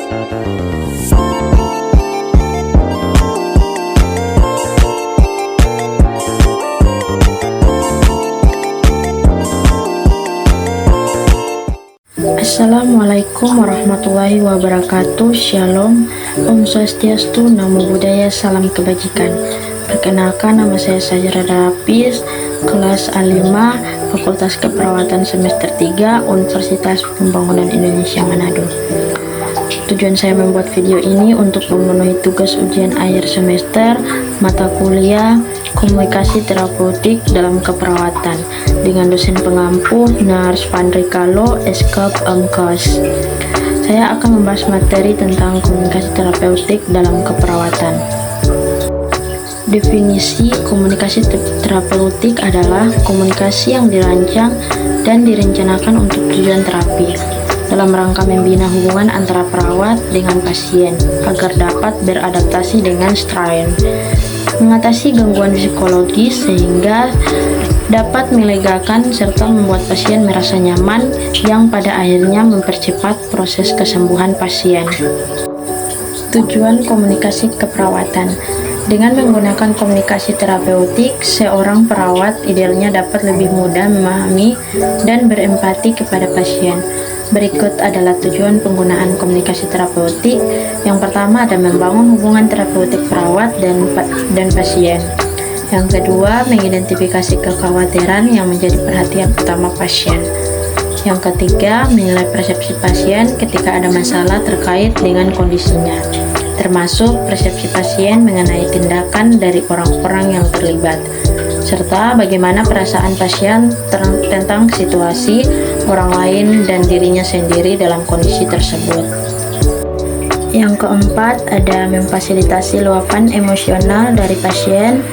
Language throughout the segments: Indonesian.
Assalamualaikum warahmatullahi wabarakatuh. Shalom, Om Swastiastu, Namo Buddhaya, salam kebajikan. Perkenalkan, nama saya Sajrada Hafiz, kelas A5, Fakultas Keperawatan semester 3, Universitas Pembangunan Indonesia Manado. Tujuan saya membuat video ini untuk memenuhi tugas ujian akhir semester mata kuliah Komunikasi Terapeutik dalam Keperawatan dengan dosen pengampu Nars Pandrikalo, Eskap Amkos. Saya akan membahas materi tentang komunikasi terapeutik dalam keperawatan. Definisi komunikasi terapeutik adalah komunikasi yang dirancang dan direncanakan untuk tujuan terapi dalam rangka membina hubungan antara perawat dengan pasien agar dapat beradaptasi dengan strain, mengatasi gangguan psikologis sehingga dapat melegakan serta membuat pasien merasa nyaman yang pada akhirnya mempercepat proses kesembuhan pasien. Tujuan komunikasi keperawatan. Dengan menggunakan komunikasi terapeutik, seorang perawat idealnya dapat lebih mudah memahami dan berempati kepada pasien. Berikut adalah tujuan penggunaan komunikasi terapeutik. Yang pertama ada membangun hubungan terapeutik perawat dan pasien. Yang kedua, mengidentifikasi kekhawatiran yang menjadi perhatian utama pasien. Yang ketiga, menilai persepsi pasien ketika ada masalah terkait dengan kondisinya, termasuk persepsi pasien mengenai tindakan dari orang-orang yang terlibat, serta bagaimana perasaan pasien tentang situasi orang lain dan dirinya sendiri dalam kondisi tersebut. Yang keempat, ada memfasilitasi luapan emosional dari pasien.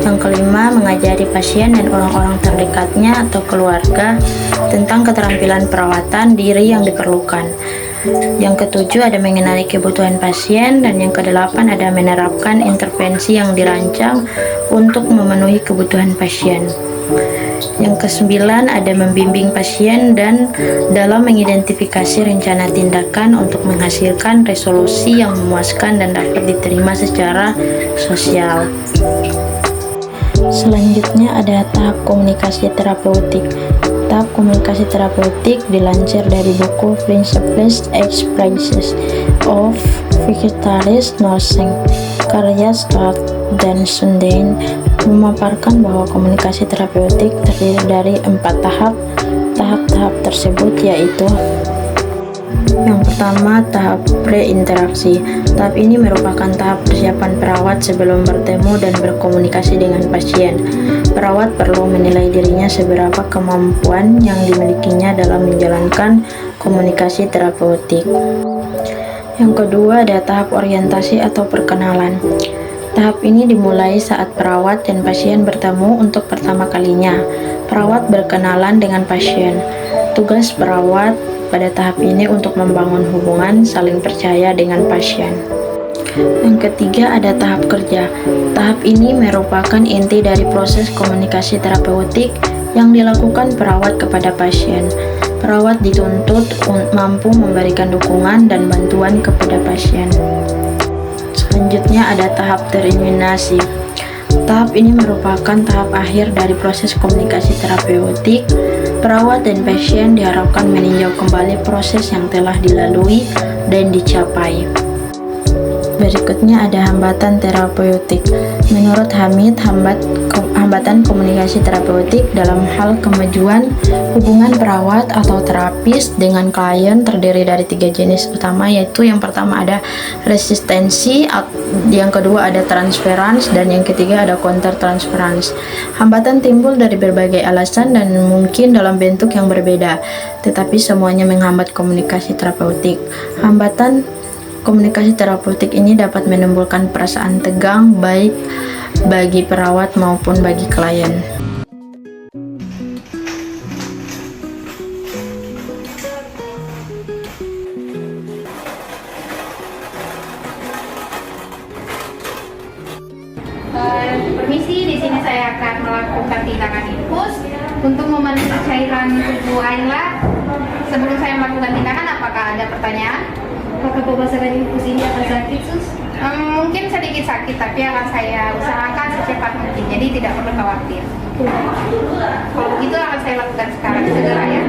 Yang kelima, mengajari pasien dan orang-orang terdekatnya atau keluarga tentang keterampilan perawatan diri yang diperlukan. Yang ketujuh, ada mengenali kebutuhan pasien. Dan yang kedelapan, ada menerapkan intervensi yang dirancang untuk memenuhi kebutuhan pasien. Yang kesembilan, ada membimbing pasien dan dalam mengidentifikasi rencana tindakan untuk menghasilkan resolusi yang memuaskan dan dapat diterima secara sosial. Selanjutnya ada tahap komunikasi terapeutik. Tahap komunikasi terapeutik dilansir dari buku Principles Expressions of Victorious Nursing karya Stark dan Sundin, memaparkan bahwa komunikasi terapeutik terdiri dari 4 tahap. Tahap-tahap tersebut yaitu: yang pertama, tahap pre-interaksi. Tahap ini merupakan tahap persiapan perawat sebelum bertemu dan berkomunikasi dengan pasien. Perawat perlu menilai dirinya seberapa kemampuan yang dimilikinya dalam menjalankan komunikasi terapeutik. Yang kedua, ada tahap orientasi atau perkenalan. Tahap ini dimulai saat perawat dan pasien bertemu untuk pertama kalinya. Perawat berkenalan dengan pasien. Tugas perawat pada tahap ini untuk membangun hubungan saling percaya dengan pasien. Yang ketiga, ada tahap kerja. Tahap ini merupakan inti dari proses komunikasi terapeutik yang dilakukan perawat kepada pasien. Perawat dituntut mampu memberikan dukungan dan bantuan kepada pasien. Selanjutnya ada tahap terminasi. Tahap ini merupakan tahap akhir dari proses komunikasi terapeutik. Perawat dan pasien diharapkan meninjau kembali proses yang telah dilalui dan dicapai. Berikutnya ada hambatan terapeutik. Menurut Hamid, hambatan komunikasi terapeutik dalam hal kemajuan hubungan perawat atau terapis dengan klien terdiri dari 3 jenis utama, yaitu yang pertama ada resistensi, yang kedua ada transferans, dan yang ketiga ada counter transferans. Hambatan timbul dari berbagai alasan dan mungkin dalam bentuk yang berbeda, tetapi semuanya menghambat komunikasi terapeutik. Hambatan komunikasi terapeutik ini dapat menimbulkan perasaan tegang baik bagi perawat maupun bagi klien. Permisi, di sini saya akan melakukan tindakan infus untuk memenuhi cairan tubuh Ayla. Sebelum saya melakukan tindakan, apakah ada pertanyaan? Apakah pemasaran infus ini akan sakit, Sus? Mungkin sedikit sakit, tapi akan saya usahakan secepat mungkin, jadi tidak perlu khawatir. Kalau begitu akan saya lakukan sekarang segera ya.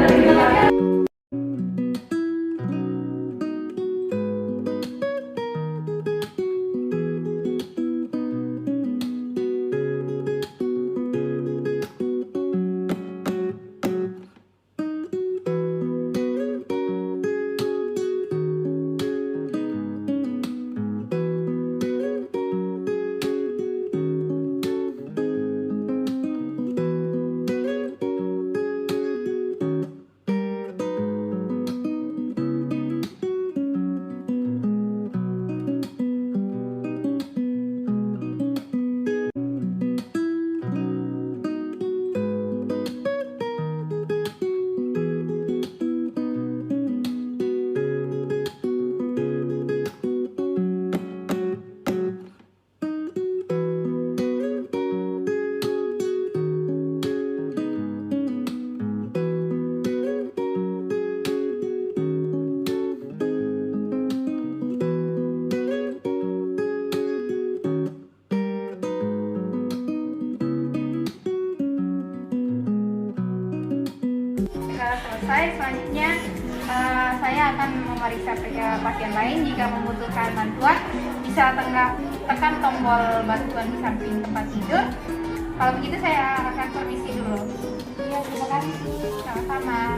Selesai, selanjutnya saya akan memeriksa pasien lain. Jika membutuhkan bantuan, bisa tekan tombol bantuan di samping tempat tidur. Kalau begitu saya akan permisi dulu. Ya, terima kasih. Sama-sama.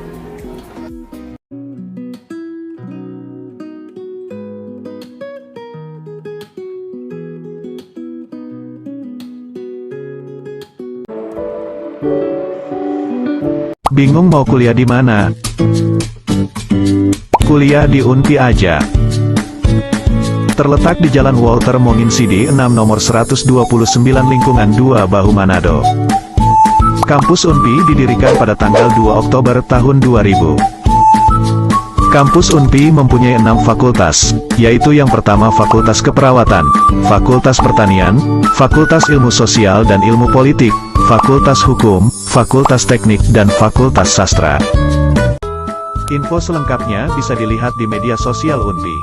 Bingung mau kuliah di mana? Kuliah di Unpi aja. Terletak di Jalan Walter Monginsidi 6 nomor 129 lingkungan 2 Bahu Manado. Kampus Unpi didirikan pada tanggal 2 Oktober tahun 2000. Kampus Unpi mempunyai 6 fakultas, yaitu yang pertama Fakultas Keperawatan, Fakultas Pertanian, Fakultas Ilmu Sosial dan Ilmu Politik, Fakultas Hukum, Fakultas Teknik dan Fakultas Sastra. Info selengkapnya bisa dilihat di media sosial Unpi.